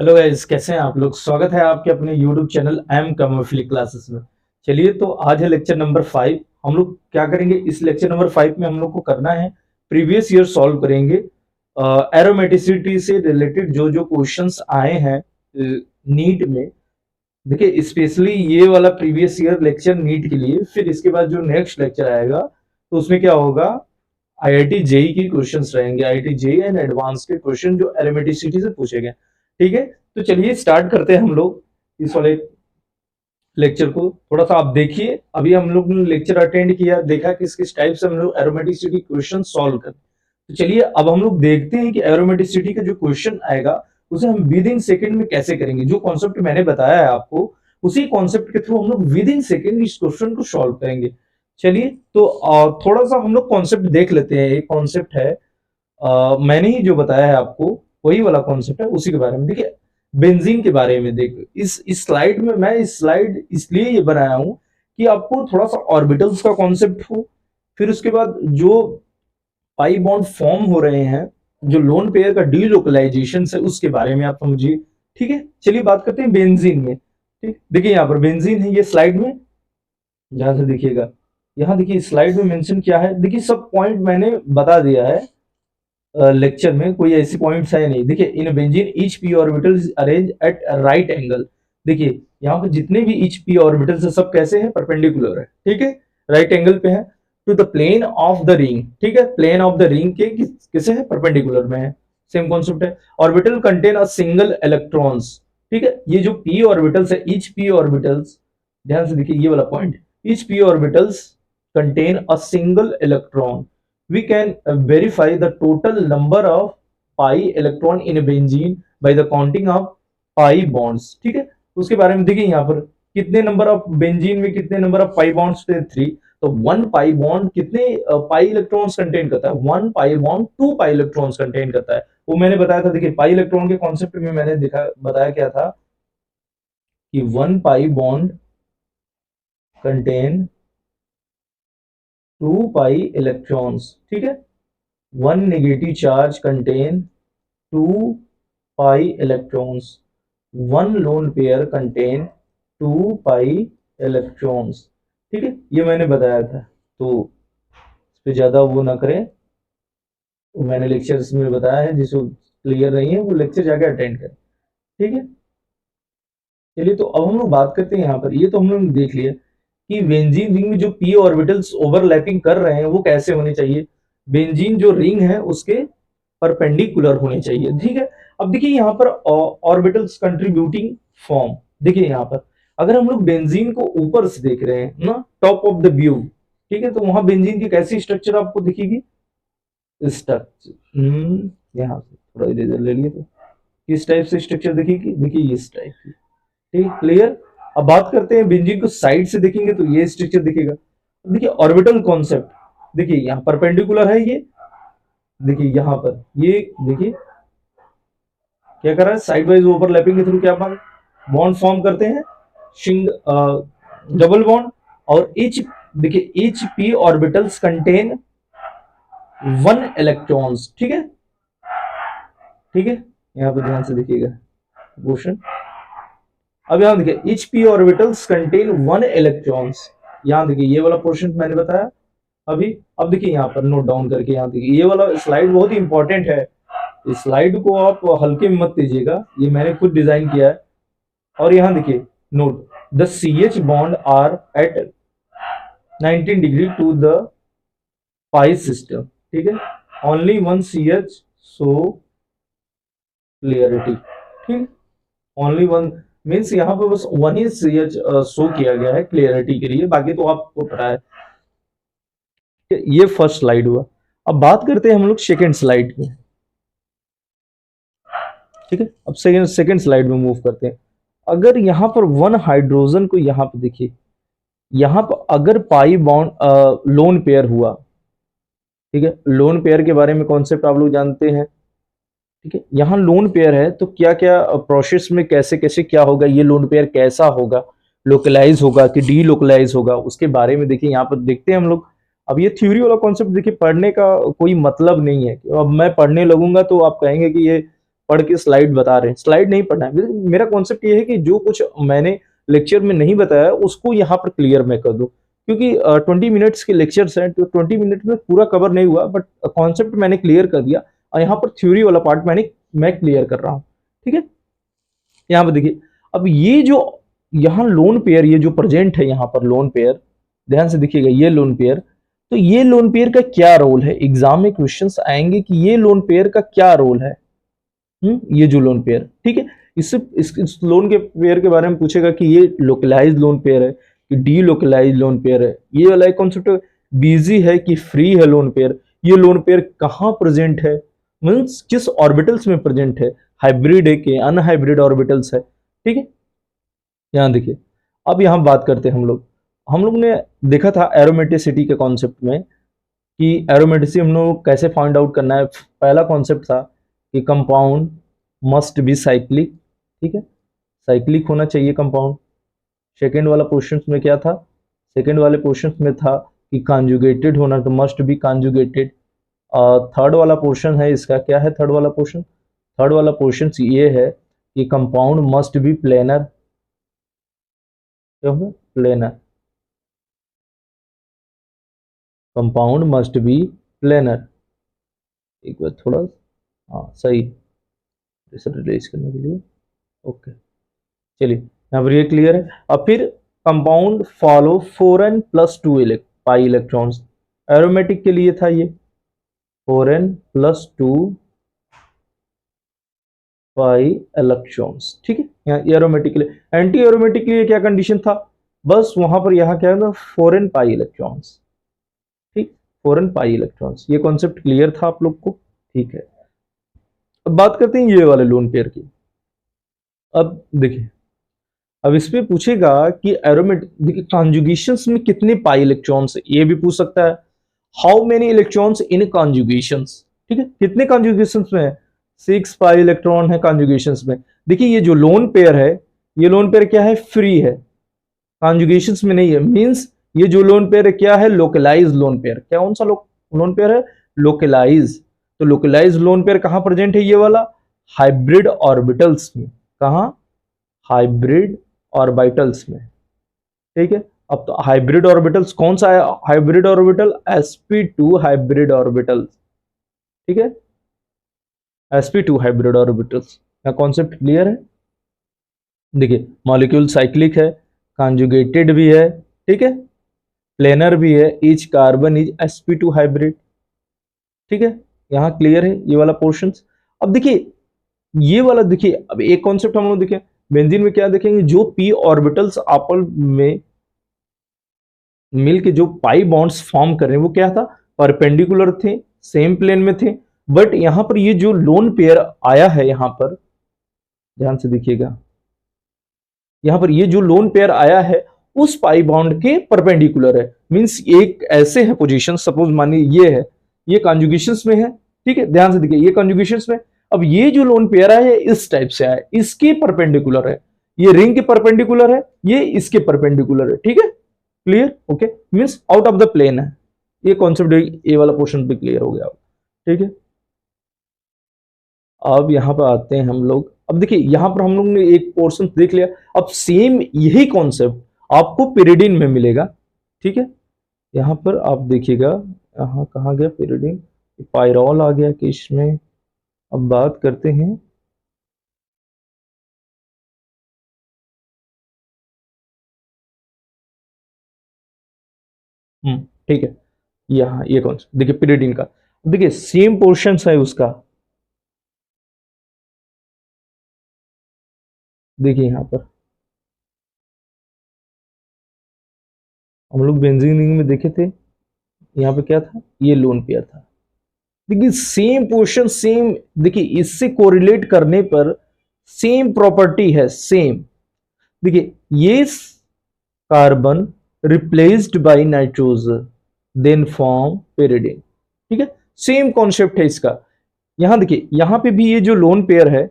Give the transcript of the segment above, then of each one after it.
Hello guys, कैसे हैं आप लोग। स्वागत है आपके अपने YouTube channel M commercially classes में। चलिए, तो आज है लेक्चर नंबर 5। हम लोग क्या करेंगे इस लेक्चर नंबर 5 में, हम लोग को करना है प्रीवियस ईयर सॉल्व करेंगे। एरोमेटिसिटी से रिलेटेड जो जो क्वेश्चंस आए हैं नीट में। देखिए, स्पेशली ये वाला प्रीवियस ईयर लेक्चर नीट के लिए। फिर इसके बाद जो नेक्स्ट लेक्चर आएगा तो उसमें क्या होगा, आईआईटी जेई की क्वेश्चंस रहेंगे, आईआईटी जेई एंड एडवांस के क्वेश्चन जो एरोमेटिसिटी से पूछे गए। ठीक है, तो चलिए स्टार्ट करते हैं हम लोग इस वाले लेक्चर को। थोड़ा सा आप देखिए, अभी हम लोग ने लेक्चर अटेंड किया, देखा किस किस टाइप से हम लोग एरोमेटिसिटी क्वेश्चन सॉल्व करते हैं। तो चलिए अब हम लोग देखते हैं कि एरोमेटिसिटी का जो क्वेश्चन आएगा उसे हम विद इन सेकेंड में कैसे करेंगे। जो कॉन्सेप्ट मैंने बताया है आपको, उसी कॉन्सेप्ट के थ्रू हम लोग विद इन सेकेंड इस क्वेश्चन को सॉल्व करेंगे। चलिए, तो थोड़ा सा हम लोग कॉन्सेप्ट देख लेते हैं। एक कॉन्सेप्ट है, मैंने ही जो बताया है आपको वही वाला कॉन्सेप्ट है, उसी के बारे में देखिए। बेंजीन के बारे में देखो, इस स्लाइड में मैं इस स्लाइड इसलिए ये बनाया हूं कि आपको थोड़ा सा ऑर्बिटल्स का कॉन्सेप्ट हो। फिर उसके बाद जो पाई बॉन्ड फॉर्म हो रहे हैं, जो लोन पेयर का डीलोकलाइजेशन है, उसके बारे में आप समझिए। ठीक है, चलिए बात करते हैं बेंजीन में। ठीक, देखिए यहाँ पर बेंजीन है ये स्लाइड में, ध्यान से देखिएगा। यहाँ देखिए स्लाइड में मेंशन क्या है, देखिए सब पॉइंट मैंने बता दिया है। लेक्चर में कोई ऐसी पॉइंट्स है नहीं। देखिए, in benzene each P orbital is arrange eight right angle. देखिए यहाँ पे जितने भी ईच पी ऑर्बिटल्स है सब कैसे हैं, परपेंडिकुलर है। ठीक है, राइट एंगल पे है to the plane of the ring. ठीक है, प्लेन ऑफ द रिंग के किसे है, परपेंडिकुलर में है। सेम कॉन्सेप्ट है। Orbital contain a single electrons. ठीक है, ये जो पी ऑर्बिटल्स है, ईच पी ऑर्बिटल्स, ध्यान से देखिए ये वाला point, each P orbitals contain a single electron. We can verify the total number of pi electron in a benzene by the counting of pi bonds। ठीक है, उसके बारे में देखिए यहाँ पर कितने नंबर ऑफ बेंजीन में कितने नंबर ऑफ पाई बॉन्ड्स थे, 3। तो वन पाई बॉन्ड कितने पाई इलेक्ट्रॉन्स कंटेन करता है, one pi bond 2 pi electrons contain करता है। वो मैंने बताया था। देखिए पाई इलेक्ट्रॉन के कॉन्सेप्ट में मैंने दिखा बताया क्या था कि one pi bond contain 2 pi electrons. ठीक है, one negative charge contain 2 pi electrons, one lone pair contain 2 pi electrons. ठीक है, ये मैंने बताया था। तो इस पे ज्यादा वो ना करें, वो मैंने लेक्चर्स में बताया है। जिसको क्लियर नहीं है वो लेक्चर जाके अटेंड करें। ठीक है, चलिए तो अब हम लोग बात करते हैं यहाँ पर। ये तो हम लोग देख लिया कि बेंजीन रिंग में जो पी ऑर्बिटल्स ओवरलैपिंग कर रहे हैं वो कैसे होने चाहिए। बेंजीन जो रिंग है उसके परपेंडिकुलर होने चाहिए। ठीक है, अब देखिए यहाँ पर ऑर्बिटल्स कंट्रीब्यूटिंग फॉर्म। देखिए यहाँ पर अगर हम लोग बेंजीन को ऊपर से देख रहे हैं ना, टॉप ऑफ द व्यू, ठीक है, तो वहां बेंजीन की कैसी स्ट्रक्चर आपको दिखेगी, स्ट्रक्चर यहाँ से थोड़ा इरेजर ले लिए तो किस टाइप से स्ट्रक्चर दिखेगी, देखिए इस टाइप की। ठीक, क्लियर। अब बात करते हैं बेंजीन को साइड से देखेंगे तो ये स्ट्रक्चर दिखेगा। देखिए ऑर्बिटल कॉन्सेप्ट, देखिए यहाँ परपेंडिकुलर है ये। देखिए यहाँ पर ये देखिए क्या कर रहा है, साइड वाइज ओवरलैपिंग के थ्रू क्या बॉन्ड फॉर्म करते हैं, शिंग डबल बॉन्ड। और एच, देखिए H P orbitals contain one electrons. ठीक है, ठीक है, यहाँ पर ध्यान से देखिएगा क्वेश्चन। अब यहाँ देखिए H P orbitals contain one electrons. यहाँ देखिए ये वाला पोर्शन मैंने बताया अभी। अब देखिए यहाँ पर नोट डाउन करके, यहाँ देखिए ये वाला स्लाइड बहुत ही इंपॉर्टेंट है। इस स्लाइड को आप हल्के में मत लीजिएगा, ये मैंने खुद डिजाइन किया है। और यहाँ देखिए note, the C H bond are at 19 degree to the pi system. ठीक है, only one C H so clarity. ठीक, ओनली वन मीन्स यहाँ पे बस वन ही सी एच शो किया गया है क्लियरिटी के लिए, बाकी तो आपको पता है। ये फर्स्ट स्लाइड हुआ। अब बात करते हैं हम लोग सेकेंड स्लाइड में। ठीक है, अब सेकेंड सेकेंड स्लाइड में मूव करते हैं। अगर यहाँ पर वन हाइड्रोजन को यहाँ पे देखिए, यहाँ पर अगर पाई बॉन्ड लोन पेयर हुआ, ठीक है, लोन पेयर के बारे में कॉन्सेप्ट आप लोग जानते हैं। ठीक है, यहाँ लोन पेयर है तो क्या क्या प्रोसेस में कैसे कैसे क्या होगा, ये लोन पेयर कैसा होगा, लोकलाइज होगा कि डी लोकलाइज होगा, उसके बारे में देखिए यहाँ पर देखते हैं हम लोग। अब ये थ्योरी वाला कॉन्सेप्ट देखिए पढ़ने का कोई मतलब नहीं है। अब मैं पढ़ने लगूंगा तो आप कहेंगे कि ये पढ़ के स्लाइड बता रहे हैं, स्लाइड नहीं पढ़ना है। मेरा कॉन्सेप्ट ये है कि जो कुछ मैंने लेक्चर में नहीं बताया उसको यहाँ पर क्लियर मैं कर दूं, क्योंकि 20 मिनट्स के लेक्चर्स हैं, तो 20 मिनट में पूरा कवर नहीं हुआ, बट कॉन्सेप्ट मैंने क्लियर कर दिया और यहाँ पर थ्योरी वाला पार्ट मैं क्लियर कर रहा हूँ। ठीक है, यहाँ पर देखिए, अब ये जो यहाँ लोन पेयर, ये जो प्रेजेंट है यहाँ पर लोन पेयर, ध्यान से देखिएगा, ये लोन पेयर, तो ये लोन पेयर का क्या रोल है, एग्जाम में क्वेश्चंस आएंगे कि ये लोन पेयर का क्या रोल है। ये जो लोन पेयर, ठीक है, इससे इस लोन के पेयर के बारे में पूछेगा कि ये लोकलाइज लोन पेयर है कि डी लोकलाइज लोन पेयर है। ये वाला एक कॉन्सेप्ट बिजी है कि फ्री है लोन पेयर। ये लोन पेयर कहाँ प्रेजेंट है, मीन्स किस ऑर्बिटल्स में प्रेजेंट है, हाइब्रिड है कि अनहाइब्रिड ऑर्बिटल्स है। ठीक है, यहाँ देखिए, अब यहाँ बात करते हैं हम लोग ने देखा था एरोमेटिसिटी के कॉन्सेप्ट में कि एरोमेटिसिटी हम लोग कैसे फाइंड आउट करना है। पहला कॉन्सेप्ट था कि कंपाउंड मस्ट बी साइक्लिक, ठीक है, साइक्लिक होना चाहिए कंपाउंड। सेकेंड वाला क्वेश्चन में क्या था, सेकेंड वाले क्वेश्चन में था कि कॉन्जुगेटेड होना, तो मस्ट बी कॉन्जुगेटेड। थर्ड वाला पोर्शन है इसका, क्या है थर्ड वाला पोर्शन, थर्ड वाला पोर्शन ये है कि कंपाउंड मस्ट बी प्लेनर, क्या होगा planar, compound must be planar. एक बार थोड़ा, हाँ सही, प्रेशर रिलीज करने के लिए, ओके, चलिए यहाँ पर ये क्लियर है। अब फिर compound follow 4n+2 pi electrons, aromatic के लिए था ये 4n+2 पाई इलेक्ट्रॉन्स। ठीक है, यहाँ एरोमेटिक के लिए, एंटी एरोमेटिक के लिए क्या कंडीशन था, बस वहां पर यहाँ क्या है 4n पाई इलेक्ट्रॉन्स। ठीक, 4n पाई इलेक्ट्रॉन्स, ये कॉन्सेप्ट क्लियर था आप लोग को। ठीक है, अब बात करते हैं ये वाले लोन पेयर की। अब देखिए, अब इस पे पूछेगा कि एरोमेटिक, देखिए कॉन्जुगेशंस में कितने पाई इलेक्ट्रॉन्स, ये भी पूछ सकता है। हाउ मेनी इलेक्ट्रॉन्स इन कॉन्जुगेशंस, ठीक है, कितने कॉन्जुगेशंस में है, 6 पाई इलेक्ट्रॉन है कॉन्जुगेशंस में। देखिए ये जो लोन पेयर है, ये लोन पेयर क्या है, फ्री है, कॉन्जुगेशंस में नहीं है, मींस ये जो लोन पेयर है क्या है, लोकलाइज लोन पेयर। क्या कौन सा लोन पेयर है, लोकलाइज। तो लोकलाइज लोन पेयर कहां प्रेजेंट है, ये वाला हाइब्रिड ऑर्बिटल्स में, कहां, हाइब्रिड ऑर्बिटल्स में। ठीक है, अब तो हाइब्रिड ऑर्बिटल्स कौन सा है, hybrid orbital sp2 hybrid orbitals. ठीक है, sp2 हाइब्रिड ऑर्बिटल्स का कॉन्सेप्ट क्लियर है। देखिए मॉलिक्यूल साइक्लिक है, कॉन्जुगेटेड भी है, ठीक है, प्लेनर भी है, each carbon is sp2 hybrid. ठीक है, यहां क्लियर है ये वाला पोर्शन। अब देखिए ये वाला, देखिए अब एक कॉन्सेप्ट हम लोग देखें बेंजीन में, क्या देखेंगे, जो p ऑर्बिटल्स आपस में मिलके जो पाई बॉन्ड्स फॉर्म कर रहे हैं वो क्या था, परपेंडिकुलर थे, सेम प्लेन में थे। बट यहां पर ये जो लोन पेयर आया है, यहां पर ध्यान से देखिएगा, यहां पर ये जो लोन पेयर आया है उस पाई बॉन्ड के परपेंडिकुलर है, मींस एक ऐसे है पोजीशन, सपोज मानिए ये है, ये कॉन्जुगेशंस में है। ठीक है, ध्यान से देखिए ये कॉन्जुगेशंस में, अब ये जो लोन पेयर है इस टाइप से आया, इसके परपेंडिकुलर है, ये रिंग के परपेंडिकुलर है, ये इसके परपेंडिकुलर है। ठीक है, clear, okay, means out of the plane है, ये कॉन्सेप्ट ये वाला पोर्शन भी क्लियर हो गया। ठीक है, अब यहाँ पर आते हैं हम लोग। अब देखिए यहाँ पर हम लोग ने एक पोर्शन देख लिया, अब सेम यही कॉन्सेप्ट आपको पिरिडिन में मिलेगा। ठीक है, यहाँ पर आप देखिएगा, यहाँ कहाँ गया पिरिडिन, पायरॉल आ गया कि इसमें। अब बात करते हैं, ठीक है, यहाँ ये कॉन्सेप्ट देखिए पिरिडिन का, देखिए सेम पोर्शन है उसका। देखिए यहाँ पर हम लोग बेंजीन में देखे थे, यहाँ पे क्या था, ये लोन पेयर था। देखिए सेम पोर्शन सेम, देखिए इससे कोरिलेट करने पर सेम प्रॉपर्टी है, सेम। देखिए ये carbon replaced by nitrogen then form pyridine. ठीक है, सेम कॉन्सेप्ट है इसका। यहां देखिए, यहां पे भी ये जो लोन पेयर है,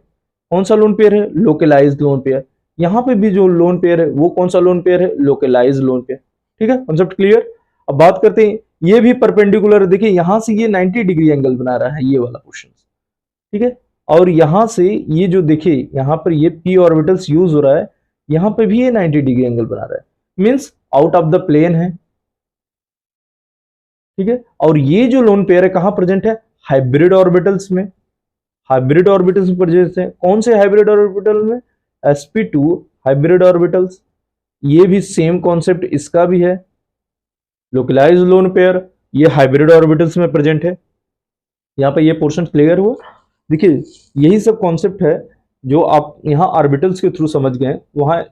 कौन सा लोन पेयर है, लोकलाइज्ड लोन पेयर। यहां पे भी जो लोन पेयर है वो कौन सा लोन पेयर है, लोकलाइज्ड लोन पेयर। ठीक है, कॉन्सेप्ट क्लियर। अब बात करते हैं, ये भी परपेंडिकुलर, देखिए यहां से ये 90 डिग्री एंगल बना रहा है ये वाला पोर्शन। ठीक है, और यहां से ये जो देखिए यहां पर ये p ऑर्बिटल्स यूज हो रहा है, यहां पे भी ये 90 डिग्री एंगल बना रहा है, means out of the plane है। ठीक है, और ये जो लोन पेयर है कहां प्रेजेंट है, हाइब्रिड ऑर्बिटल्स में। हाइब्रिड ऑर्बिटल्स में प्रेजेंट है, कौन से हाइब्रिड ऑर्बिटल में, sp2 हाइब्रिड ऑर्बिटल्स। ये भी सेम कॉन्सेप्ट इसका भी है, लोकलाइज लोन पेयर, ये हाइब्रिड ऑर्बिटल्स में प्रेजेंट है। यहाँ पे ये पोर्शन क्लियर हुआ। देखिए यही सब कॉन्सेप्ट है जो आप यहाँ ऑर्बिटल्स के थ्रू समझ गए। वहाँ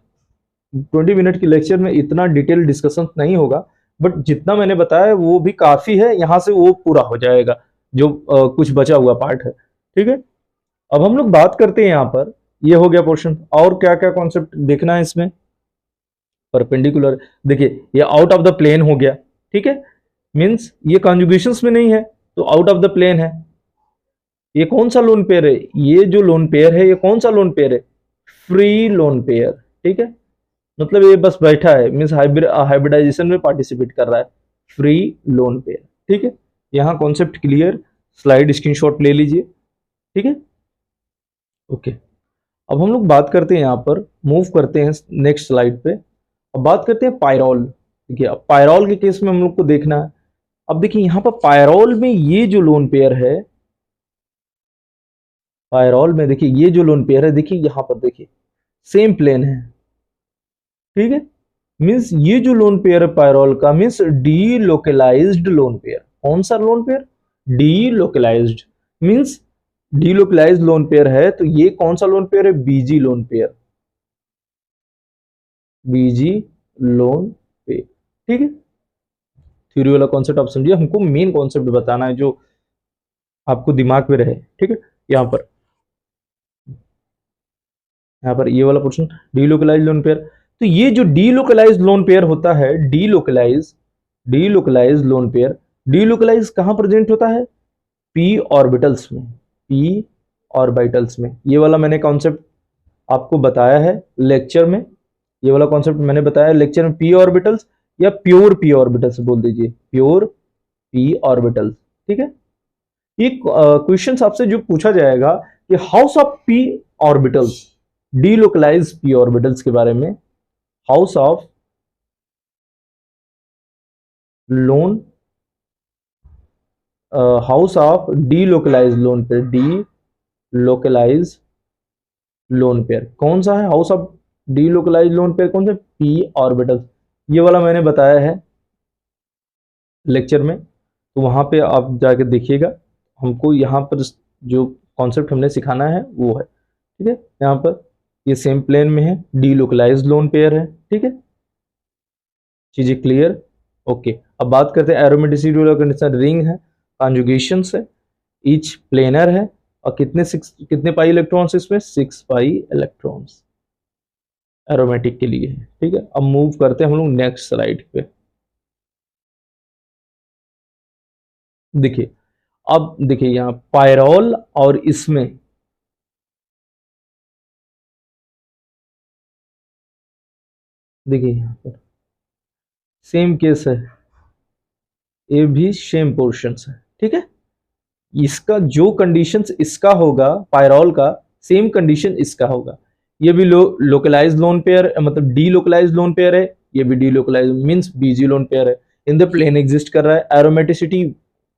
20 मिनट की लेक्चर में इतना डिटेल डिस्कशन नहीं होगा, बट जितना मैंने बताया वो भी काफी है, यहाँ से वो पूरा हो जाएगा जो कुछ बचा हुआ पार्ट है। ठीक है, अब हम लोग बात करते हैं यहाँ पर, ये हो गया पोर्शन, और क्या क्या कॉन्सेप्ट देखना है इसमें। परपेंडिकुलर, देखिए ये आउट ऑफ द प्लेन हो गया। ठीक है, मीन्स ये कॉन्जुगेशंस में नहीं है तो आउट ऑफ द प्लेन है। ये कौन सा लोन पेयर है, ये जो लोन पेयर है ये कौन सा लोन पेयर है, फ्री लोन पेयर। ठीक है, मतलब ये बस बैठा है, मीन्स हाइब्रिडाइजेशन में पार्टिसिपेट कर रहा है, फ्री लोन पेयर। ठीक है, यहाँ कॉन्सेप्ट क्लियर, स्लाइड स्क्रीनशॉट ले लीजिए। ठीक है, ओके। अब हम लोग बात करते हैं, यहाँ पर मूव करते हैं नेक्स्ट स्लाइड पे। अब बात करते हैं पायरोल। देखिए अब पायरोल के केस में हम लोग को देखना है। अब देखिए यहाँ पर पायरोल में ये जो लोन पेयर है, पायरोल में देखिए ये जो लोन पेयर है, देखिए यहाँ पर देखिए सेम प्लेन है। ठीक है, मीन्स ये जो लोन पेयर है पायरोल का, means delocalised lone pair. कौन सा lone pair, delocalised, means delocalised lone pair है। तो ये कौन सा लोन पेयर है, busy lone pair, busy lone pair. ठीक है, थ्योरी वाला कॉन्सेप्ट आप समझिए, हमको मेन कॉन्सेप्ट बताना है जो आपको दिमाग में रहे। ठीक है, यहाँ पर ये वाला पोर्शन डीलोकलाइज लोन पेयर। तो ये जो डीलोकलाइज लोन पेयर होता है, डीलोकलाइज लोन पेयर, डीलोकलाइज कहां प्रेजेंट होता है, पी ऑर्बिटल्स में, पी ऑर्बिटल्स में। ये वाला मैंने कॉन्सेप्ट आपको बताया है लेक्चर में, ये वाला कॉन्सेप्ट मैंने बताया लेक्चर में, पी ऑर्बिटल्स या प्योर पी ऑर्बिटल्स बोल दीजिए, प्योर पी ऑर्बिटल्स। ठीक है, एक क्वेश्चन आपसे जो पूछा जाएगा कि house of P orbitals, delocalise P orbitals के बारे में, house of lone, house of delocalise lone pair, delocalise lone pair कौन सा है, house of delocalise lone pair कौन सा, पी ऑर्बिटल्स। ये वाला मैंने बताया है लेक्चर में, तो वहां पे आप जाके देखिएगा। हमको यहाँ पर जो कॉन्सेप्ट हमने सिखाना है वो है। ठीक है, यहाँ पर ये सेम प्लेन में है, डीलोकलाइज लोन पेयर है। ठीक है, चीजें क्लियर, ओके। अब बात करते हैं एरोमेटिसिटी वाला कंडीशन, रिंग है, कॉन्जुगेशन है, ईच प्लेनर है, और कितने पाई इलेक्ट्रॉन्स इसमें, 6 पाई इलेक्ट्रॉन्स एरोमेटिक के लिए है। ठीक है, अब मूव करते हैं हम लोग नेक्स्ट स्लाइड पे। देखिए अब देखिए यहाँ पायरोल और इसमें देखिए यहाँ पर सेम केस है, ये भी सेम पोर्शंस है। ठीक है, इसका जो कंडीशंस इसका होगा पायरोल का, सेम कंडीशन इसका होगा। ये भी लोकलाइज लोन पेयर, मतलब डी लोकलाइज लोन पेयर है, ये भी डी लोकलाइज मींस बीजी लोन पेयर है, इन द प्लेन एग्जिस्ट कर रहा है, एरोमेटिसिटी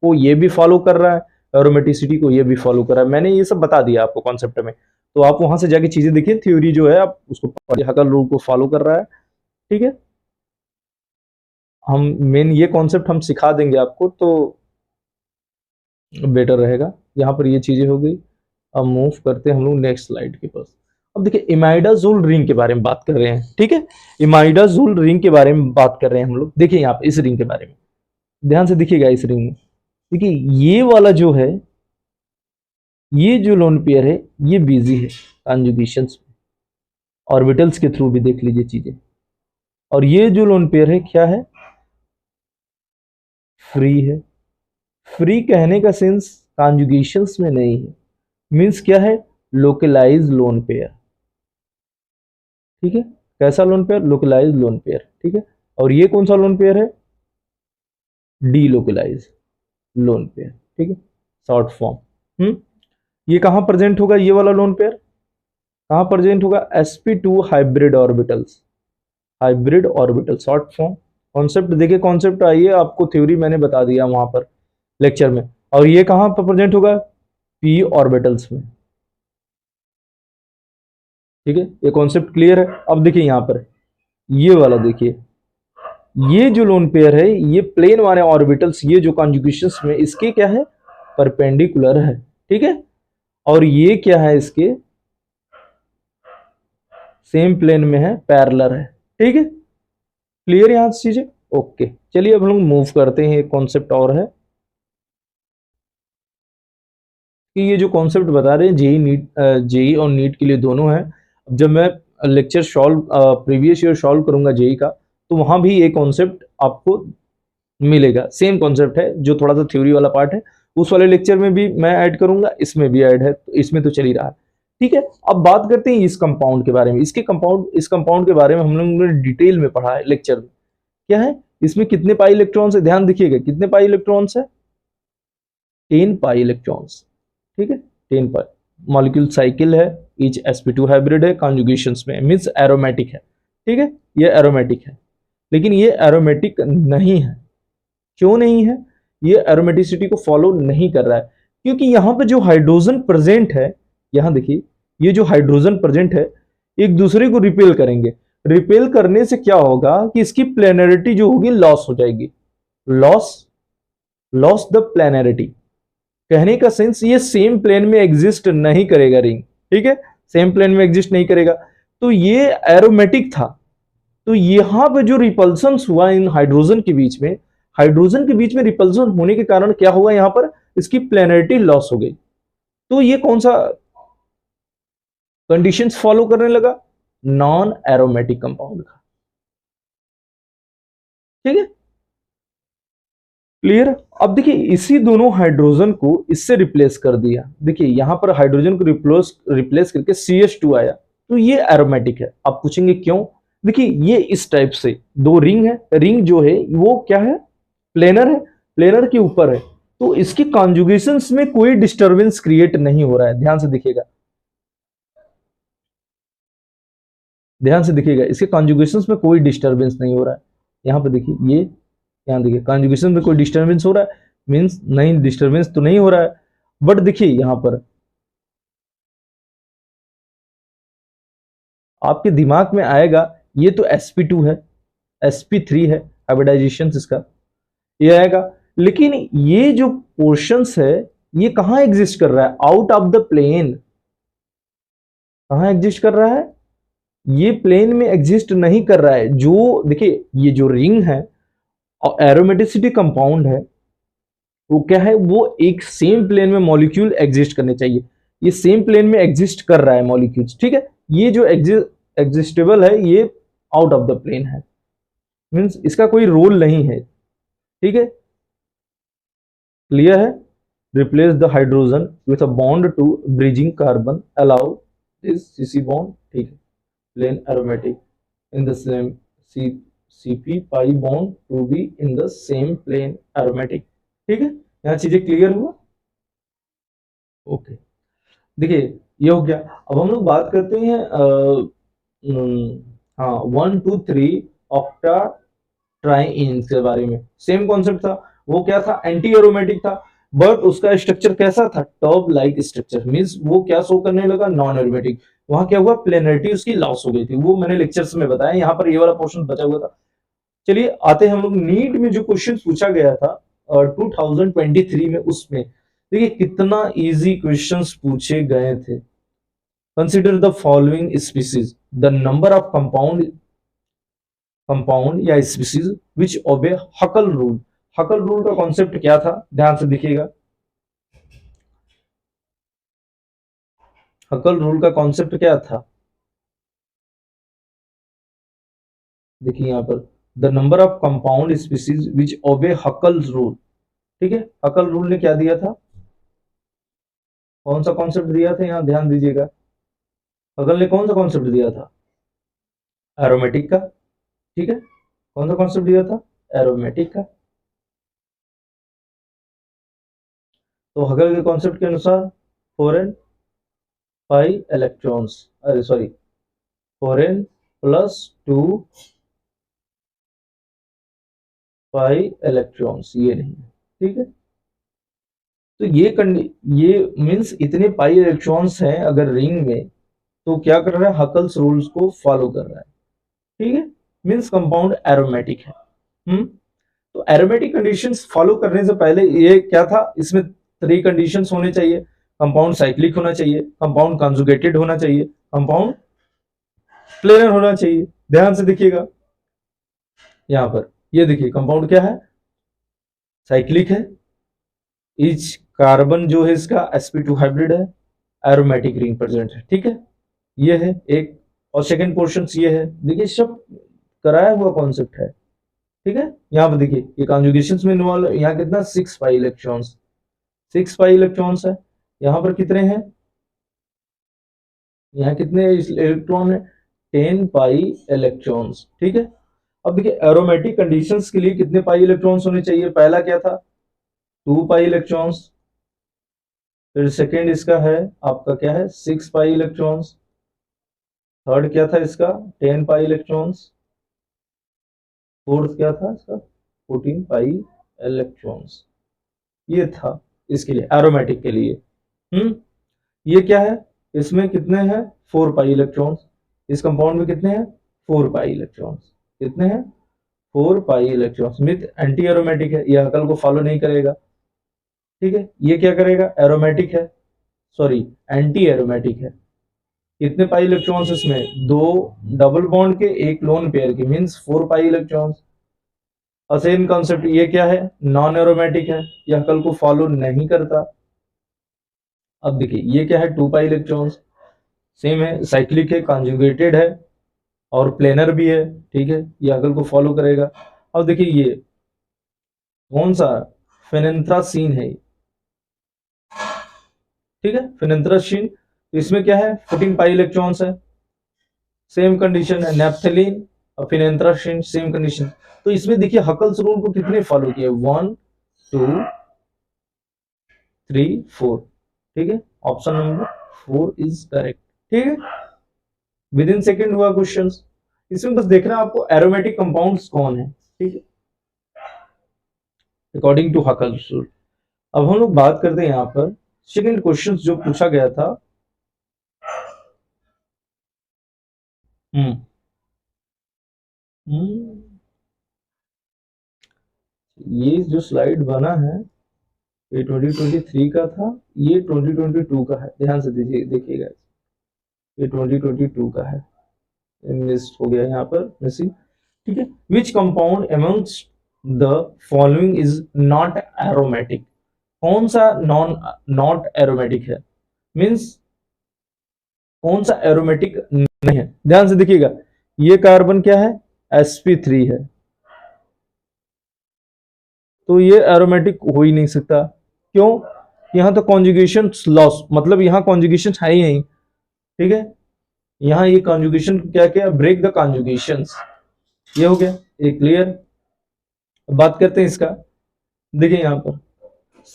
को ये भी फॉलो कर रहा है, एरोमेटिसिटी को ये भी फॉलो कर रहा है। मैंने ये सब बता दिया आपको कॉन्सेप्ट में, तो आप वहां से जाके चीजें देखिए, थ्योरी जो है आप उसको हकल रूल को फॉलो कर रहा है। ठीक है, हम मेन ये कॉन्सेप्ट हम सिखा देंगे आपको तो बेटर रहेगा। यहाँ पर ये चीजें हो गई। अब मूव करते हैं हम लोग नेक्स्ट स्लाइड के पास। अब देखिए इमाइडाजोल रिंग के बारे में बात कर रहे हैं। ठीक है, इमाइडाजोल रिंग के बारे में बात कर रहे हैं हम लोग। देखिए यहाँ पे इस रिंग के बारे में ध्यान से देखिएगा, इस रिंग में देखिए ये वाला जो है, ये जो लोन पेयर है ये बिजी है कॉन्जुगेशंस, ऑर्बिटल्स के थ्रू भी देख लीजिए चीजें। और ये जो लोन पेयर है क्या है, फ्री है। फ्री कहने का सेंस कॉन्जुगेशंस में नहीं है, मींस क्या है, लोकलाइज लोन पेयर। ठीक है, कैसा lone pair, localise lone pair. ठीक है, और ये कौन सा लोन पेयर है, डी लोकलाइज लोन पेयर। ठीक है, शॉर्ट फॉर्म। ये कहाँ प्रेजेंट होगा, ये वाला लोन पेयर कहाँ प्रेजेंट होगा, sp2 hybrid orbitals, hybrid orbital short form. Concept देखिए, कॉन्सेप्ट आइए, आपको थ्योरी मैंने बता दिया वहां पर लेक्चर में। और ये कहाँ पर प्रेजेंट होगा, p ऑर्बिटल्स में। ठीक है, ये कॉन्सेप्ट क्लियर है। अब देखिए यहाँ पर ये वाला देखिए, ये जो लोन पेयर है, ये प्लेन वाले ऑर्बिटल्स, ये जो कॉन्जुगेशंस में इसके क्या है, परपेंडिकुलर है। ठीक है, और ये क्या है, इसके सेम प्लेन में है, पैरेलल है। ठीक है, क्लियर यहां से चीजें। ओके, चलिए अब हम लोग मूव करते हैं। एक कॉन्सेप्ट और है कि ये जो कॉन्सेप्ट बता रहे हैं जेई नीट, जेई और नीट के लिए दोनों है। जब मैं lecture solve previous year solve करूंगा जेई का, तो वहां भी ये कॉन्सेप्ट आपको मिलेगा। सेम कॉन्सेप्ट है, जो थोड़ा सा थ्योरी वाला पार्ट है उस वाले लेक्चर में भी मैं ऐड करूंगा, इसमें भी ऐड है, तो इसमें तो चल ही रहा है। ठीक है, अब बात करते हैं इस कंपाउंड के बारे में। इस कंपाउंड के बारे में हम लोगों ने डिटेल में पढ़ा है लेक्चर में। क्या है इसमें, कितने पाई इलेक्ट्रॉन्स है, ध्यान देखिएगा, कितने पाई इलेक्ट्रॉन्स है, 10 पाई इलेक्ट्रॉन्स। ठीक है, 10 पाई। मॉलिक्यूल साइकिल है, ईच sp2 हाइब्रिड है, कॉन्जुगेशंस में मींस एरोमेटिक है। ठीक है, ये एरोमेटिक है, लेकिन ये एरोमेटिक नहीं है। क्यों नहीं है, ये एरोमेटिसिटी को फॉलो नहीं कर रहा है, क्योंकि यहां पे जो हाइड्रोजन प्रेजेंट है, यहां देखिए, ये जो हाइड्रोजन प्रेजेंट है एक दूसरे को रिपेल करेंगे। रिपेल करने से क्या होगा कि इसकी प्लेनरिटी जो होगी लॉस हो जाएगी। लॉस, लॉस द प्लेनरिटी, कहने का सेंस ये सेम प्लेन में एग्जिस्ट नहीं करेगा रिंग। ठीक है, सेम प्लेन में एग्जिस्ट नहीं करेगा, तो ये एरोमेटिक था। तो यहां पे जो रिपल्सन हुआ इन हाइड्रोजन के बीच में, हाइड्रोजन के बीच में रिपल्सन होने के कारण क्या हुआ, यहां पर इसकी प्लेनरिटी लॉस हो गई। तो ये कौन सा कंडीशंस फॉलो करने लगा, नॉन एरोमेटिक कंपाउंड का। ठीक है, क्लियर। अब देखिए इसी दोनों हाइड्रोजन को इससे रिप्लेस कर दिया। देखिए यहां पर हाइड्रोजन को रिप्लेस रिप्लेस करके CH2 आया, तो ये एरोमेटिक है। आप पूछेंगे क्यों, देखिए ये इस टाइप से दो रिंग है, रिंग जो है वो क्या है, प्लेनर है, प्लेनर के ऊपर है, तो इसकी कॉन्जुगेशंस में कोई डिस्टरबेंस क्रिएट नहीं हो रहा है। ध्यान से देखिएगा, ध्यान से देखिएगा, इसके कॉन्जुगेशंस में कोई डिस्टरबेंस नहीं हो रहा है। यहां पे देखिए, ये यहां देखिए कॉन्जुगेशन में कोई डिस्टरबेंस हो रहा है, मींस नहीं, डिस्टरबेंस तो नहीं हो रहा है। बट देखिए यहां पर आपके दिमाग में आएगा ये तो sp2 है, sp3 है, हाइब्रिडाइजेशन इसका ये आएगा, लेकिन ये जो पोर्शंस है ये कहां एग्जिस्ट कर रहा है, आउट ऑफ द प्लेन। कहां एग्जिस्ट कर रहा है, ये प्लेन में एग्जिस्ट नहीं कर रहा है। जो देखिए ये जो रिंग है और एरोमेटिसिटी कंपाउंड है, वो क्या है, वो एक सेम प्लेन में मॉलिक्यूल एग्जिस्ट करने चाहिए। ये सेम प्लेन में एग्जिस्ट कर रहा है मॉलिक्यूल्स। ठीक है, ये जो एग्जिस्टेबल है ये आउट ऑफ द प्लेन है, मींस इसका कोई रोल नहीं है। ठीक है, क्लियर है। Replace the hydrogen with a bond to bridging carbon, allow this CC bond. ठीक है, plane aromatic in the same CP pi bond to be in the same plane aromatic. ठीक है, यहाँ चीजें क्लियर हुआ। ओके, देखिए ये हो गया। अब हम लोग बात करते हैं हाँ 1 2 3 ऑक्टा ट्राइन के बारे में। सेम कॉन्सेप्ट था, वो क्या था, एंटी एरोमेटिक था, बट उसका स्ट्रक्चर कैसा था, टॉप लाइक स्ट्रक्चर, मींस वो क्या शो करने लगा, नॉन एरोमेटिक। वहां क्या हुआ, प्लेनरिटी उसकी लॉस हो गई थी, वो मैंने लेक्चर्स में बताया। यहाँ पर ये वाला पोर्शन बचा हुआ था। चलिए आते हैं हम लोग नीट में जो क्वेश्चन पूछा गया था 2023 में, उसमें देखिए कितना इजी क्वेश्चंस पूछे गए थे। Consider the following species, the number of compound या species which obey Huckel rule. Huckel rule का कॉन्सेप्ट क्या था, ध्यान से देखिएगा। हकल रूल का कॉन्सेप्ट क्या था, देखिए यहां पर, the number of compound species which obey Huckel rule. ठीक है, हकल रूल ने क्या दिया था, कौन सा कॉन्सेप्ट दिया था, यहां ध्यान दीजिएगा। हकल ने कौन सा कॉन्सेप्ट दिया था, एरोमेटिक का। ठीक है, कौन सा कॉन्सेप्ट दिया था, एरोमेटिक का। तो हगल के कॉन्सेप्ट के अनुसार 4n pi इलेक्ट्रॉन्स, अरे sorry 4n plus 2 pi electrons, ये नहीं है, ठीक है। तो ये मीन्स इतने पाई इलेक्ट्रॉन्स हैं अगर रिंग में, तो क्या कर रहा है, हकल्स रूल्स को फॉलो कर रहा है, ठीक है। मीन्स कंपाउंड एरोमेटिक है। तो एरोमेटिक कंडीशंस फॉलो करने से पहले ये क्या था, इसमें 3 कंडीशंस होने चाहिए। कंपाउंड साइक्लिक होना चाहिए, कंपाउंड कंजुगेटेड होना चाहिए, कंपाउंड प्लेनर होना चाहिए। ध्यान से देखिएगा यहां पर, ये देखिए कंपाउंड क्या है, साइक्लिक है, इच कार्बन जो है इसका sp2 हाइब्रिड है, एरोमेटिक रिंग प्रेजेंट है, ठीक है। ये है एक, और सेकंड पोर्शन ये है, देखिए सब कराया हुआ कॉन्सेप्ट है, ठीक है। यहाँ पर देखिए ये कॉन्जुगेशंस में इन्वॉल्व, यहाँ कितना 6 पाई इलेक्ट्रॉन्स, 6 पाई इलेक्ट्रॉन्स है। यहाँ पर कितने हैं, यहाँ कितने इलेक्ट्रॉन है, 10 पाई इलेक्ट्रॉन्स, ठीक है। अब देखिए एरोमेटिक कंडीशंस के लिए कितने पाई इलेक्ट्रॉन्स होने चाहिए, पहला क्या था 2 पाई इलेक्ट्रॉन्स, फिर सेकेंड इसका है आपका क्या है 6 पाई इलेक्ट्रॉन्स, थर्ड क्या था इसका 10 पाई इलेक्ट्रॉन्स, फोर्थ क्या था इसका 14 पाई इलेक्ट्रॉन्स। ये था इसके लिए, एरोमेटिक के लिए। ये क्या है, इसमें कितने हैं 4 पाई इलेक्ट्रॉन्स, इस कंपाउंड में कितने हैं 4 पाई इलेक्ट्रॉन्स, कितने हैं 4 pi electrons. Myth anti aromatic है, ये अकल को फॉलो नहीं करेगा, ठीक है। ये क्या करेगा, एरोमेटिक है, सॉरी एंटी एरोमेटिक है। कितने पाई इलेक्ट्रॉन्स इसमें, 2 डबल बॉन्ड के, 1 लोन पेयर के, means 4 pi electrons. Same concept, ये क्या है नॉन एरोमेटिक है, यह अकल को फॉलो नहीं करता। अब देखिए ये क्या है 2 पाई इलेक्ट्रॉन्स, सेम है, साइक्लिक है, कॉन्जुगेटेड है और प्लेनर भी है, ठीक है, ये अकल को फॉलो करेगा। अब देखिए ये कौन सा फेनेंथ्रासीन है, ठीक है, फेनेंथ्रासीन। तो इसमें क्या है 14 पाई इलेक्ट्रॉन्स है, सेम कंडीशन है, नेप्थलीन और फेनेंथ्रासीन सेम कंडीशन। तो इसमें देखिए हकल्स रूल को कितने फॉलो किए, 1 2 3 4, ठीक है, ऑप्शन नंबर 4 इज करेक्ट, ठीक है। विद इन सेकेंड हुआ क्वेश्चन। इसमें बस देखना आपको एरोमेटिक कंपाउंड्स कौन है, ठीक है, अकॉर्डिंग टू हकल्स रूल। अब हम लोग बात करते हैं यहाँ पर सेकेंड क्वेश्चन जो पूछा गया था। हम्म ये जो स्लाइड बना है ये 2023 का था, ये 2022 का है, ध्यान से देखिएगा, ये 2022 का है, मिस हो गया यहाँ पर मिसिंग, ठीक है। Which compound amongst the following is not aromatic, कौन सा नॉट एरोमेटिक है, मींस कौन सा एरोमेटिक नहीं है। ध्यान से देखिएगा, ये कार्बन क्या है sp3 है, तो ये एरोमेटिक हो ही नहीं सकता, क्यों, यहां तो कॉन्जुगेशन लॉस, मतलब यहां कॉन्जुगेशन है ही नहीं, ठीक है। यहां ये कॉन्जुगेशन क्या क्या, ब्रेक द कॉन्जुगेशंस, ये हो गया, ये क्लियर। बात करते हैं इसका, देखिए यहाँ पर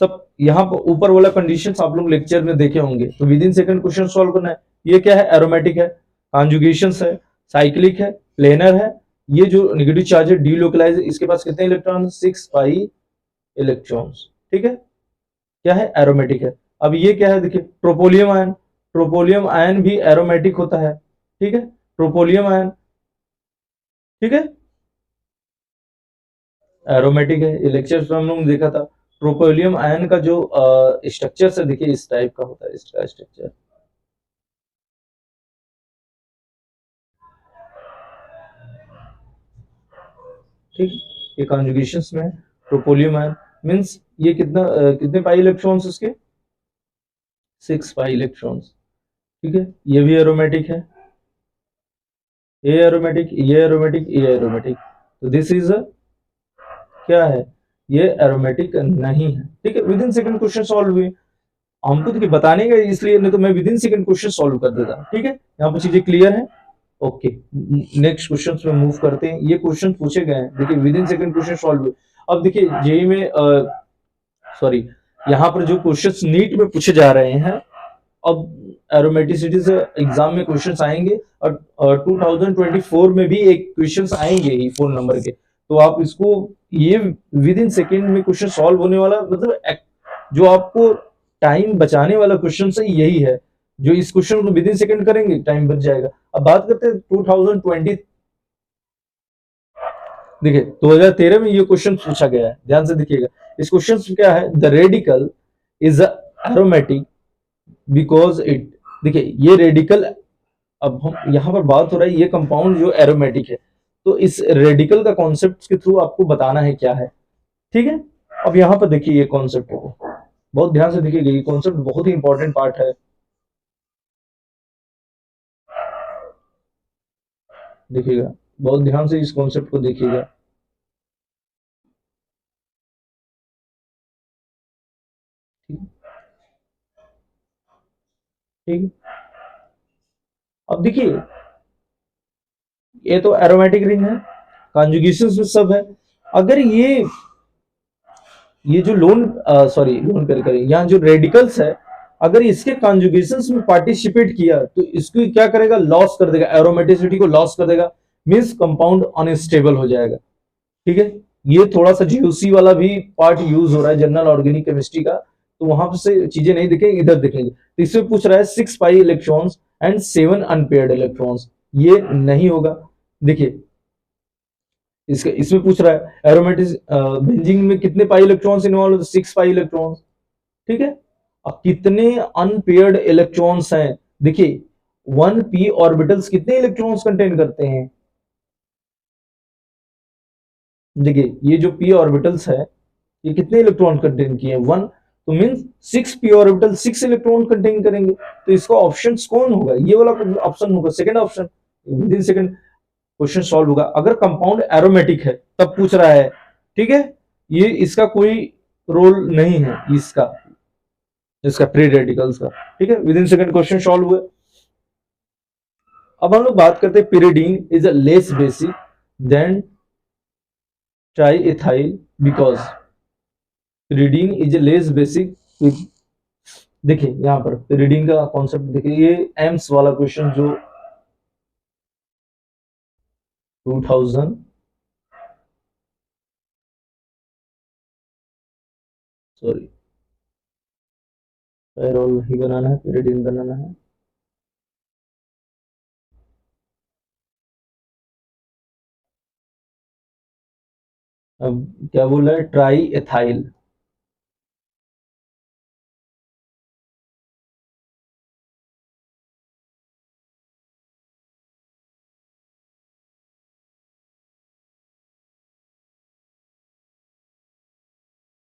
सब, यहाँ पर ऊपर वाला कंडीशंस आप लोग लेक्चर में देखे होंगे, तो with in second question solve करना है। ये क्या है, एरोमेटिक है, कॉन्जुगेशंस है, साइक्लिक है, प्लेनर है, ये जो नेगेटिव चार्ज है डीलोकलाइज, इसके पास कितने इलेक्ट्रॉन, 6 पाई इलेक्ट्रॉन्स, ठीक है, क्या है एरोमेटिक है। अब ये क्या है देखिए ट्रोपोलियम आयन, ट्रोपोलियम आयन भी एरोमेटिक होता है, ठीक है, ट्रोपोलियम आयन, ठीक है, एरोमेटिक है। ये लेक्चर में हम लोग ने देखा था, ट्रोपोलियम आयन का जो स्ट्रक्चर से देखिए इस टाइप का होता है इसका स्ट्रक्चर, ठीक, ये कॉन्जुगेशंस में ट्रोपोलियम आयन, मींस ये कितने पाई इलेक्ट्रॉन्स उसके 6 पाई इलेक्ट्रॉन्स, ठीक है। ये भी एरोमेटिक है, ये एरोमेटिक, ये एरोमेटिक, ये एरोमेटिक, तो दिस इज क्या है, ये एरोमेटिक नहीं है, ठीक है। Within second question solve हुए, हमको देखिए बताने का इसलिए, नहीं तो मैं with in second question solve कर देता, ठीक है। यहाँ पर चीजें क्लियर है, ओके। नेक्स्ट क्वेश्चन में मूव करते हैं, ये क्वेश्चन पूछे गए हैं, देखिए with in second question solve हुए। अब देखिए जेई में सॉरी यहाँ पर जो क्वेश्चंस नीट में पूछे जा रहे हैं अब एरोमेटिसिटी से एग्जाम में क्वेश्चंस आएंगे, और 2024 में भी एक क्वेश्चंस आएंगे ही 4 नंबर के, तो आप इसको, ये विद इन सेकेंड में क्वेश्चन सॉल्व होने वाला, मतलब जो आपको टाइम बचाने वाला क्वेश्चन है यही है, जो इस क्वेश्चन को विद इन सेकेंड करेंगे टाइम बच जाएगा। अब बात करते हैं 2020, देखिए 2013 में ये क्वेश्चन पूछा गया है, ध्यान से देखिएगा। इस क्वेश्चन में क्या है, the radical is aromatic because it, देखिए ये रेडिकल, अब हम यहाँ पर बात हो रहा है ये कंपाउंड जो एरोमेटिक है, तो इस रेडिकल का कॉन्सेप्ट के थ्रू आपको बताना है क्या है, ठीक है। अब यहाँ पर देखिए ये कॉन्सेप्ट को बहुत ध्यान से देखिएगा, ये कॉन्सेप्ट बहुत ही इंपॉर्टेंट पार्ट है, देखिएगा बहुत ध्यान से इस कॉन्सेप्ट को देखिएगा। ठीक, अब देखिए ये तो एरोमेटिक रिंग है, कॉन्जुगेशन में सब है। अगर ये जो लोन, सॉरी लोन पेयर करें, यहाँ जो रेडिकल्स है, अगर इसके कॉन्जुगेशंस में पार्टिसिपेट किया तो इसको क्या करेगा, लॉस कर देगा, एरोमेटिसिटी को लॉस कर देगा, मींस कंपाउंड अनस्टेबल हो जाएगा, ठीक है। ये थोड़ा सा जीओसी वाला भी पार्ट यूज हो रहा है जनरल ऑर्गेनिक केमिस्ट्री का, तो वहां से चीजें नहीं दिखेंगी, इधर दिखेंगे। तो इसमें पूछ रहा है 6 pi electrons and 7 unpaired electrons, ये नहीं होगा। देखिए इसका, इसमें पूछ रहा है एरोमेटिक बेंजीन में कितने पाई इलेक्ट्रॉन्स इन्वॉल्व होते, 6 पाई इलेक्ट्रॉन्स, ठीक है। अब कितने अनपेयर्ड इलेक्ट्रॉन्स हैं, देखिए 1p ऑर्बिटल्स कितने इलेक्ट्रॉन्स कंटेन करते हैं, देखिए ये जो p ऑर्बिटल्स है ये कितने इलेक्ट्रॉन कंटेन किए हैं, 1, तो means 6p orbital 6 electron contain करेंगे, तो इसका ऑप्शन कौन होगा, ये वाला ऑप्शन होगा, second option. With in second question solve होगा। अगर कंपाउंड एरोमेटिक है तब पूछ रहा है, ठीक है, ये इसका कोई रोल नहीं है, इसका इसका फ्री रेडिकल्स का, ठीक है। Within second question solve हुए। अब हम लोग बात करते हैं pyridine is a less basic than triethyl because, pyridine is a less basic, देखिए यहाँ पर pyridine का कॉन्सेप्ट देखिए, ये एम्स वाला क्वेश्चन जो 2000, सॉरी पैरोल नहीं बनाना है, pyridine बनाना है। अब क्या बोल रहा है, ट्राईएथाइल,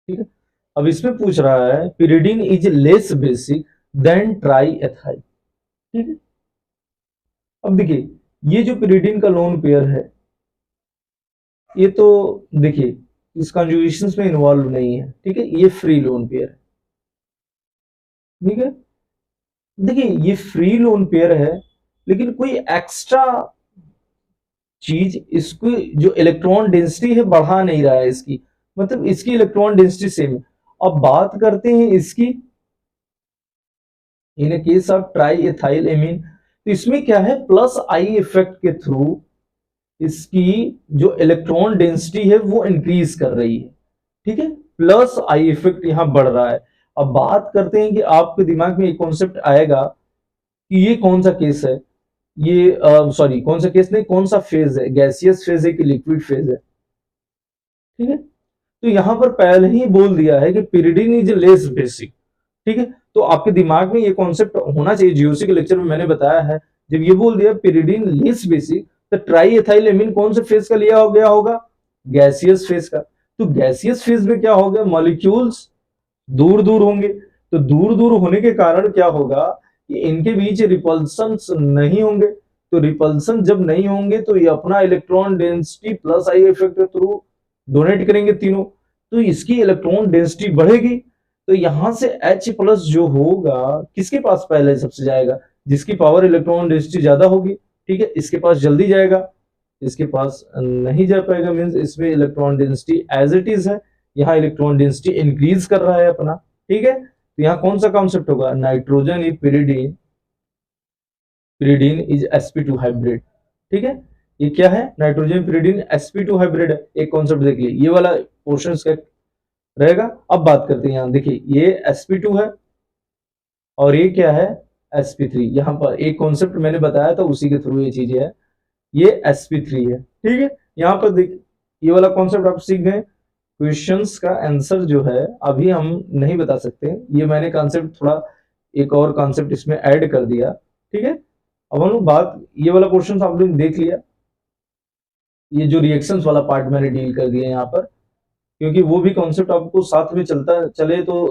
ठीक है। अब इसमें पूछ रहा है pyridine is less basic than triethyl, ठीक है। अब देखिए ये जो pyridine का लोन पेयर है, ये तो देखिए इस कंजुगेशन में इन्वॉल्व नहीं है, ठीक है, ये फ्री लोन पेयर है, ठीक है। देखिए ये फ्री लोन पेयर है, लेकिन कोई एक्स्ट्रा चीज इसको, जो इलेक्ट्रॉन डेंसिटी है बढ़ा नहीं रहा है इसकी, मतलब इसकी इलेक्ट्रॉन डेंसिटी सेम है। अब बात करते हैं इसकी, in case of try ethyl amine, तो इसमें क्या है, प्लस आई इफेक्ट के थ्रू इसकी जो इलेक्ट्रॉन डेंसिटी है वो इंक्रीज कर रही है, ठीक है, प्लस आई इफेक्ट यहां बढ़ रहा है। अब बात करते हैं कि आपके दिमाग में एक कॉन्सेप्ट आएगा कि ये कौन सा केस है, ये सॉरी कौन सा केस नहीं, कौन सा फेज है, गैसियस फेज है कि लिक्विड फेज है, ठीक है। तो यहां पर पहले ही बोल दिया है कि pyridine इज लेस बेसिक, ठीक है। तो आपके दिमाग में ये कॉन्सेप्ट होना चाहिए, जीओसी के लेक्चर में मैंने बताया है, जब ये बोल दिया pyridine लेस बेसिक, तो ट्राईएथाइल एमीन कौन से फेज का लिया हो गया होगा, गैसियस फेज का। तो गैसियस फेज में क्या होगा, मॉलिक्यूल्स दूर दूर होंगे, तो दूर दूर होने के कारण क्या होगा कि इनके बीच रिपल्सन नहीं होंगे, तो रिपल्सन जब नहीं होंगे तो ये अपना electron density plus I effect के थ्रू डोनेट करेंगे तीनों, तो इसकी इलेक्ट्रॉन डेंसिटी बढ़ेगी, तो यहां से H प्लस जो होगा किसके पास पहले सबसे जाएगा, जिसकी पावर इलेक्ट्रॉन डेंसिटी ज्यादा होगी, ठीक है, इसके पास जल्दी जाएगा, इसके पास नहीं जा पाएगा, मींस इसमें electron density as it is है, यहाँ इलेक्ट्रॉन डेंसिटी इंक्रीज कर रहा है अपना, ठीक है। तो यहाँ कौन सा कॉन्सेप्ट होगा, nitrogen is pyridine, pyridine is sp2 hybrid. ठीक है, ये क्या है, नाइट्रोजन पिरिडीन sp2 हाइब्रिड है, एक कॉन्सेप्ट देख लिए, ये वाला पोर्शन का रहेगा। अब बात करते हैं, यहाँ देखिए ये sp2 है और ये क्या है sp3। यहाँ पर एक कॉन्सेप्ट मैंने बताया था, उसी के थ्रू ये चीजें है, ये sp3 है। ठीक है, यहाँ पर देख ये वाला कॉन्सेप्ट आप सीख गए। क्वेश्चंस का आंसर जो है अभी हम नहीं बता सकते, ये मैंने कॉन्सेप्ट थोड़ा एक और कॉन्सेप्ट इसमें ऐड कर दिया। ठीक है, अब हम लोग बात, ये वाला पोर्शन आप लोग देख लिया, ये जो रिएक्शंस वाला पार्ट मैंने डील कर दिया यहाँ पर, क्योंकि वो भी कॉन्सेप्ट आपको साथ में चलता चले तो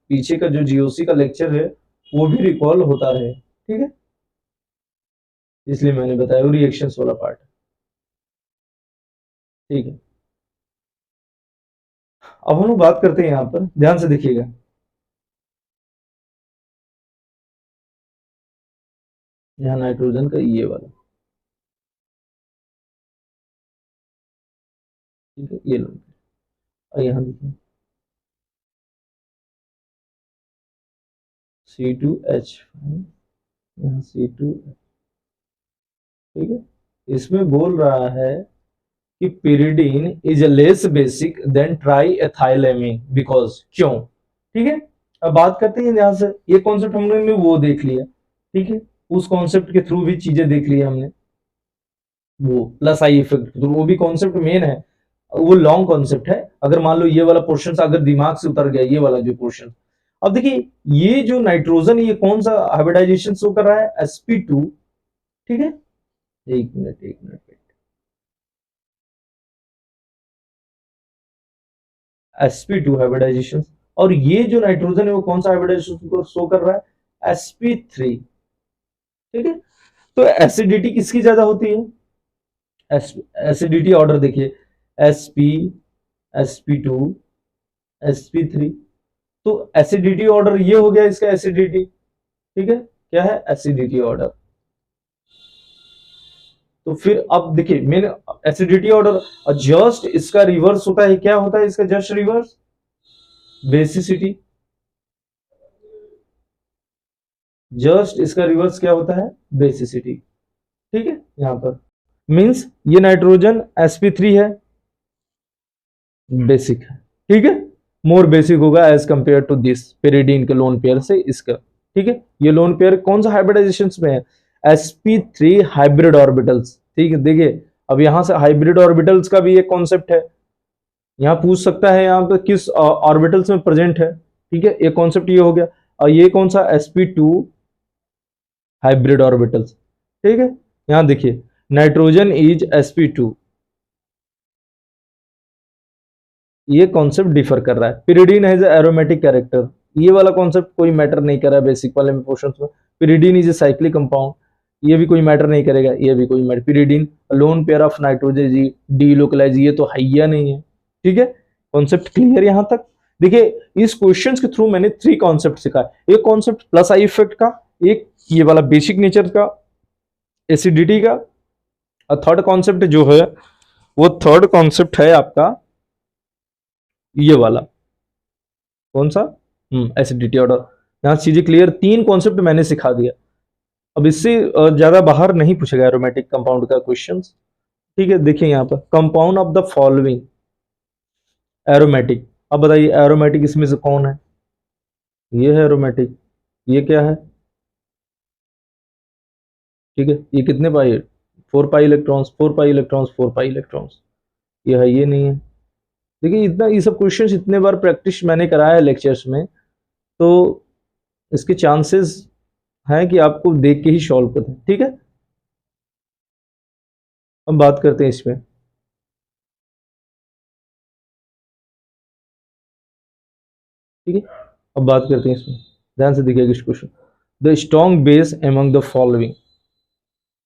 पीछे का जो जीओसी का लेक्चर है वो भी रिकॉल होता रहे। ठीक है, इसलिए मैंने बताया वो रिएक्शंस वाला पार्ट। ठीक है, अब हम लोग बात करते हैं, यहाँ पर ध्यान से देखिएगा, यहाँ नाइट्रोजन का ये वाला, ठीक है, ये लो, और यहाँ देखिए C2H5, यहाँ C2, ठीक है, इसमें बोल रहा है कि pyridine is less basic than triethylamine because, क्यों। ठीक है, अब बात करते हैं यहाँ से, ये कॉन्सेप्ट हमने वो देख लिया। ठीक है, उस कॉन्सेप्ट के थ्रू भी चीजें देख ली हमने, वो प्लस आई इफेक्ट, तो वो भी कॉन्सेप्ट मेन है, वो लॉन्ग कॉन्सेप्ट है। अगर मान लो ये वाला पोर्शन अगर दिमाग से उतर गया, ये वाला जो पोर्शन, अब देखिए ये जो नाइट्रोजन, ये कौन सा हाइब्रिडाइजेशन शो कर रहा है, sp2। ठीक है, एक मिनट एक मिनट, sp2 हाइब्रिडाइजेशन, और ये जो नाइट्रोजन है वो कौन सा हाइब्रिडाइजेशन को शो कर रहा है, sp3। ठीक है, तो एसिडिटी किसकी ज्यादा होती है, एसिडिटी ऑर्डर देखिए, sp, sp2, sp3, तो एसिडिटी ऑर्डर ये हो गया इसका एसिडिटी। ठीक है, क्या है, एसिडिटी ऑर्डर। तो फिर अब देखिए मैंने एसिडिटी ऑर्डर, जस्ट इसका रिवर्स होता है, क्या होता है इसका जस्ट रिवर्स, बेसिसिटी। जस्ट इसका रिवर्स क्या होता है, बेसिसिटी। ठीक है, यहां पर मींस ये नाइट्रोजन sp3 है, बेसिक है। ठीक है, मोर बेसिक होगा as compare to this pyridine के लोन पेयर से इसका। ठीक है, ये लोन पेयर कौन सा हाइब्रिडाइजेशन में है, sp3 हाइब्रिड ऑर्बिटल्स। ठीक है, देखिए अब यहां से हाइब्रिड ऑर्बिटल्स का भी एक कॉन्सेप्ट है, यहाँ पूछ सकता है यहाँ पे किस ऑर्बिटल्स में प्रेजेंट है। ठीक है, एक कॉन्सेप्ट ये हो गया, और ये कौन सा, sp2 हाइब्रिड ऑर्बिटल्स। ठीक है, यहां देखिए नाइट्रोजन इज sp2, ये कॉन्सेप्ट डिफर कर रहा है। पिरिडीन हैज एरोमेटिक कैरेक्टर, ये वाला कॉन्सेप्ट कोई मैटर नहीं कर रहा है बेसिक वाले में पोर्शंस में। Pyridine is a cyclic compound, ये भी कोई मैटर नहीं करेगा, ये भी कोई matter. Pyridine lone pair of nitrogen जी डीलोकलाइज, ये तो हैया नहीं है। ठीक है, कॉन्सेप्ट क्लियर यहां तक। देखिए इस क्वेश्चंस के थ्रू मैंने 3 कॉन्सेप्ट सिखाया, एक कॉन्सेप्ट प्लस आई इफेक्ट का, एक ये वाला बेसिक नेचर का, एसिडिटी का, और थर्ड कॉन्सेप्ट जो है वो थर्ड कॉन्सेप्ट है आपका ये वाला, कौन सा, एसिडिटी ऑर्डर। यहाँ चीजें क्लियर, 3 कॉन्सेप्ट मैंने सिखा दिया। अब इससे ज्यादा बाहर नहीं पूछेगा एरोमेटिक कंपाउंड का क्वेश्चंस। ठीक है, देखिए यहाँ पर compound of the following aromatic, अब बताइए एरोमेटिक इसमें से कौन है, ये है एरोमेटिक, ये क्या है। ठीक है, ये कितने पाई है, 4 pi electrons, 4 pi electrons, 4 pi electrons, ये है, ये नहीं है। देखिए इतना, ये सब क्वेश्चंस इतने बार प्रैक्टिस मैंने कराया है लेक्चर्स में, तो इसके चांसेस हैं कि आपको देख के ही सॉल्व करते हैं। ठीक है, अब बात करते हैं इसमें। ठीक है, अब बात करते हैं इसमें, ध्यान से देखिएगा इस question, the strong base among the following.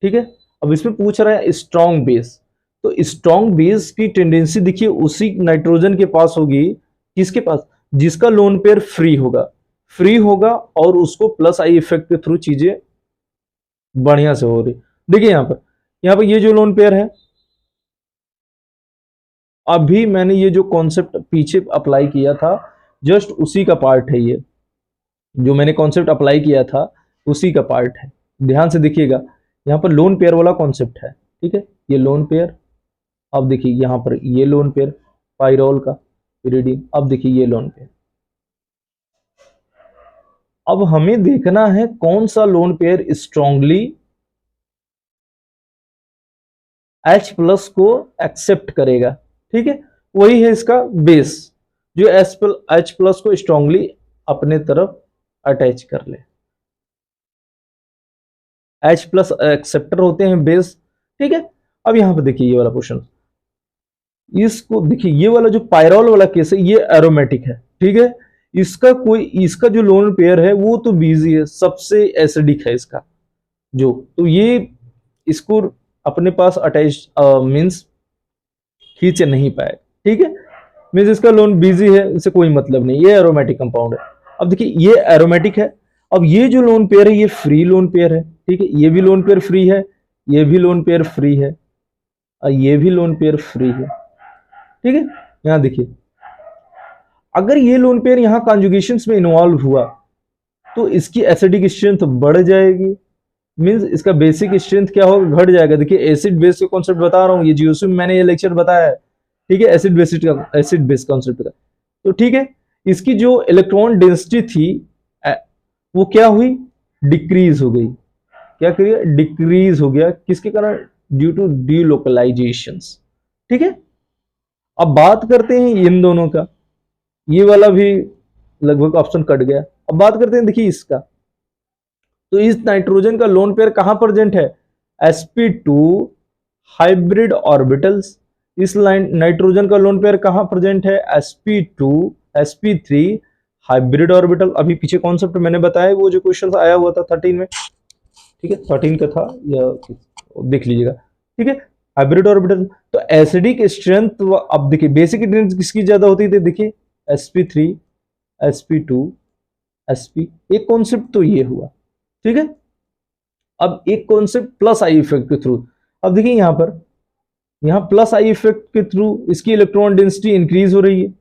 ठीक है, अब इसमें पूछ रहा है स्ट्रॉन्ग बेस, तो स्ट्रॉन्ग बेस की टेंडेंसी देखिए उसी नाइट्रोजन के पास होगी, किसके पास, जिसका लोन पेयर फ्री होगा, फ्री होगा, और उसको प्लस आई इफेक्ट के थ्रू चीजें बढ़िया से हो रही। देखिए यहाँ पर, यहाँ पर ये जो लोन पेयर है, अभी मैंने ये जो कॉन्सेप्ट पीछे अप्लाई किया था, जस्ट उसी का पार्ट है ये। जो मैंने कॉन्सेप्ट अप्लाई किया था उसी का पार्ट है। ध्यान से देखिएगा, यहाँ पर लोन पेयर वाला कॉन्सेप्ट है, ठीक है, ये लोन पेयर। अब देखिए यहाँ पर ये लोन पेयर पाइरोल का पिरिडिन, अब देखिए ये लोन पेयर। अब हमें देखना है कौन सा lone pair strongly H plus को एक्सेप्ट करेगा, ठीक है, वही है इसका बेस, जो H प्लस को स्ट्रांगली अपने तरफ अटैच कर ले। H प्लस एक्सेप्टर होते हैं बेस, ठीक है। अब यहां पर देखिए ये वाला क्वेश्चन, इसको देखिए, ये वाला जो पायरोल वाला केस है ये एरोमेटिक है, ठीक है। इसका जो लोन पेयर है वो तो बीजी है, सबसे एसिडिक है इसका जो, तो ये इसको अपने पास अटैच मींस खींच नहीं पाए, ठीक है। मींस इसका लोन बिजी है, इससे कोई मतलब नहीं, ये एरोमेटिक कंपाउंड है। अब देखिए ये एरोमेटिक है, अब ये जो लोन पेयर है ये फ्री लोन पेयर है, ठीक है, ये भी लोन पेयर फ्री है, ये भी लोन पेयर फ्री है, और ये भी लोन पेयर फ्री है, ठीक है। यहां देखिए, अगर ये लोन पेयर यहां कॉन्जुगेशंस में इन्वॉल्व हुआ तो इसकी एसिडिक स्ट्रेंथ बढ़ जाएगी, मींस इसका बेसिक स्ट्रेंथ क्या होगा, घट जाएगा। देखिए एसिड बेस का कॉन्सेप्ट बता रहा हूँ, ये जीओसी में मैंने ये लेक्चर बताया है, ठीक है, एसिड बेस कॉन्सेप्ट का। तो ठीक है, इसकी जो इलेक्ट्रॉन डेंसिटी थी वो क्या हुई, डिक्रीज हो गई। क्या करिए, डिक्रीज हो गया, किसके कारण, ड्यू टू डीलोकलाइजेशंस, ठीक है। अब बात करते हैं इन दोनों का, ये वाला भी लगभग ऑप्शन कट गया। अब बात करते हैं देखिए इसका, तो इस नाइट्रोजन का लोन पेयर कहां प्रेजेंट है, sp2 हाइब्रिड ऑर्बिटल्स। इस नाइट्रोजन का लोन पेयर कहां प्रेजेंट है, sp2 sp3 हाइब्रिड ऑर्बिटल। अभी पीछे कॉन्सेप्ट मैंने बताया, वो जो क्वेश्चन आया हुआ था 13 में, ठीक है, 13 का था, या देख लीजिएगा, ठीक है, हाइब्रिड ऑर्बिटल। तो एसिडिक स्ट्रेंथ, अब देखिए बेसिक स्ट्रेंथ किसकी ज्यादा होती थी, देखिए sp3 sp2 sp, एक कॉन्सेप्ट तो ये हुआ, ठीक है। अब एक कॉन्सेप्ट प्लस आई इफेक्ट के थ्रू, अब देखिए यहां प्लस आई इफेक्ट के थ्रू इसकी इलेक्ट्रॉन डेंसिटी इंक्रीज हो रही है,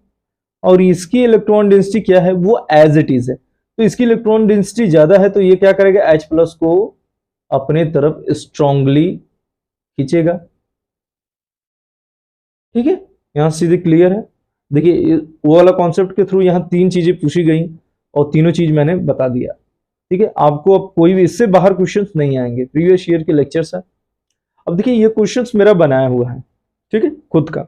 और इसकी इलेक्ट्रॉन डेंसिटी क्या है, वो एज इट इज है। तो इसकी इलेक्ट्रॉन डेंसिटी ज्यादा है, तो ये क्या करेगा, H प्लस को अपने तरफ स्ट्रांगली खींचेगा, ठीक है। यहां सीधे क्लियर है। देखिए वो वाला कॉन्सेप्ट के थ्रू यहां 3 चीजें पूछी गई और तीनों चीज मैंने बता दिया, ठीक है। आपको अब कोई भी इससे बाहर क्वेश्चंस नहीं आएंगे, प्रीवियस ईयर के लेक्चर्स है। अब देखिए ये क्वेश्चंस मेरा बनाया हुआ है, ठीक है, खुद का।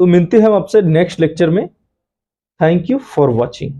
तो मिलते हैं हम आपसे नेक्स्ट लेक्चर में। Thank you for watching.